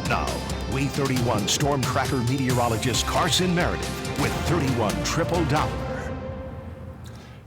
Now, Way 31 Storm Tracker meteorologist Carson Meredith with 31 Triple Doppler.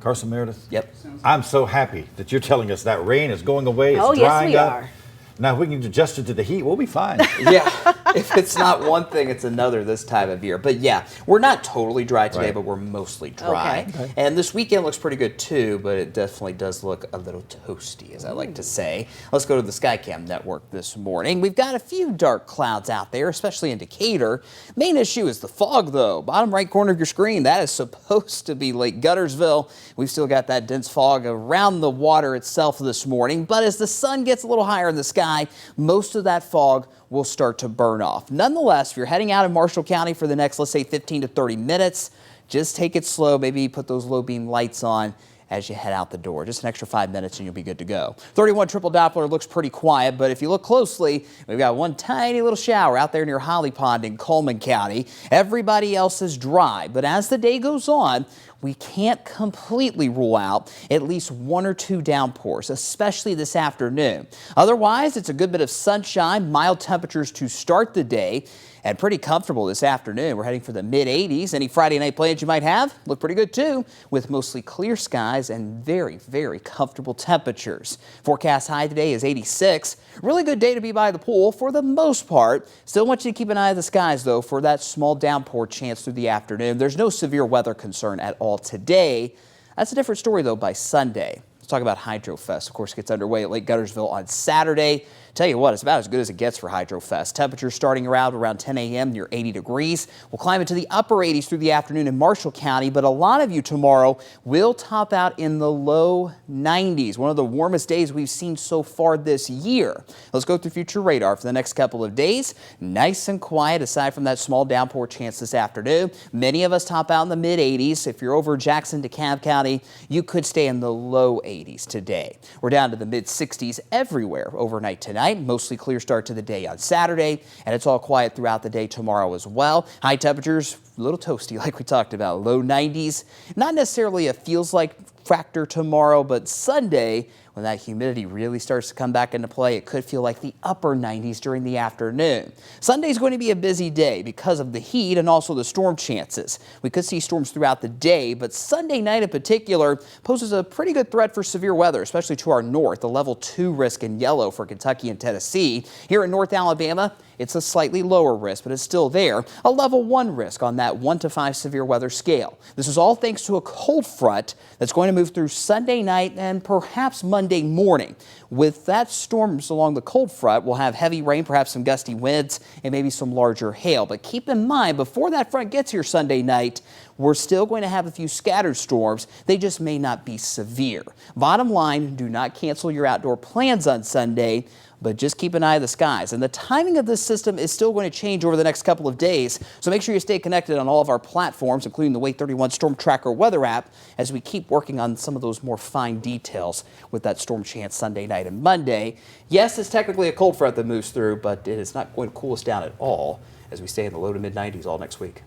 Carson Meredith? Yep. I'm so happy that you're telling us that rain is going away. It's Oh, drying yes, we up. are. Now, if we can adjust it to the heat, we'll be fine. Yeah, if it's not one thing, it's another this time of year. But yeah, we're not totally dry today, Right. but we're mostly dry. Okay. And this weekend looks pretty good too, but it definitely does look a little toasty, as I like to say. Let's go to the Skycam network this morning. We've got a few dark clouds out there, especially in Decatur. Main issue is the fog, though. Bottom right corner of your screen, that is supposed to be Lake Guttersville. We've still got that dense fog around the water itself this morning, but as the sun gets a little higher in the sky, most of that fog will start to burn off. Nonetheless, if you're heading out of Marshall County for the next, let's say, 15 to 30 minutes, just take it slow. Maybe put those low beam lights on as you head out the door. Just an extra 5 minutes and you'll be good to go. 31 Triple Doppler looks pretty quiet, but if you look closely, we've got one tiny little shower out there near Holly Pond in Coleman County. Everybody else is dry, but as the day goes on, we can't completely rule out at least one or two downpours, especially this afternoon. Otherwise, it's a good bit of sunshine, mild temperatures to start the day, and pretty comfortable this afternoon. We're heading for the mid-80s. Any Friday night plans you might have look pretty good too, with mostly clear skies and very, very comfortable temperatures. Forecast high today is 86. Really good day to be by the pool for the most part. Still want you to keep an eye on the skies though for that small downpour chance through the afternoon. There's no severe weather concern at all today. That's a different story though by Sunday. Let's talk about HydroFest. Of course, gets underway at Lake Guttersville on Saturday. Tell you what, it's about as good as it gets for HydroFest. Temperatures starting around 10 a.m. near 80 degrees. We'll climb into the upper 80s through the afternoon in Marshall County, but a lot of you tomorrow will top out in the low 90s. One of the warmest days we've seen so far this year. Let's go through future radar for the next couple of days. Nice and quiet aside from that small downpour chance this afternoon. Many of us top out in the mid 80s. If you're over Jackson, DeKalb County, you could stay in the low 80s today. We're down to the mid 60s everywhere overnight tonight. Mostly clear start to the day on Saturday, and it's all quiet throughout the day tomorrow as well. High temperatures, a little toasty like we talked about, low 90s. Not necessarily a feels like factor tomorrow, but Sunday, when that humidity really starts to come back into play, it could feel like the upper 90s during the afternoon. Sunday's going to be a busy day because of the heat and also the storm chances. We could see storms throughout the day, but Sunday night in particular poses a pretty good threat for severe weather, especially to our north. A level 2 risk in yellow for Kentucky and Tennessee. Here in North Alabama, it's a slightly lower risk, but it's still there. A level 1 risk on that 1 to 5 severe weather scale. This is all thanks to a cold front that's going to move through Sunday night and perhaps Monday morning. With that storms along the cold front, we'll have heavy rain, perhaps some gusty winds, and maybe some larger hail. But keep in mind, before that front gets here Sunday night, we're still going to have a few scattered storms. They just may not be severe. Bottom line, do not cancel your outdoor plans on Sunday, but just keep an eye on the skies. And the timing of this system is still going to change over the next couple of days, so make sure you stay connected on all of our platforms, including the Way 31 Storm Tracker weather app, as we keep working on some of those more fine details with that storm chance Sunday night and Monday. Yes, it's technically a cold front that moves through, but it is not going to cool us down at all as we stay in the low to mid 90s all next week.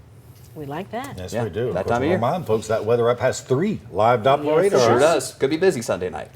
We like that. Yes, Yeah, we do. that Of course, time of year. Remind folks that weather app has 3 live Doppler Yes, it radars. Sure does. Could be busy Sunday night.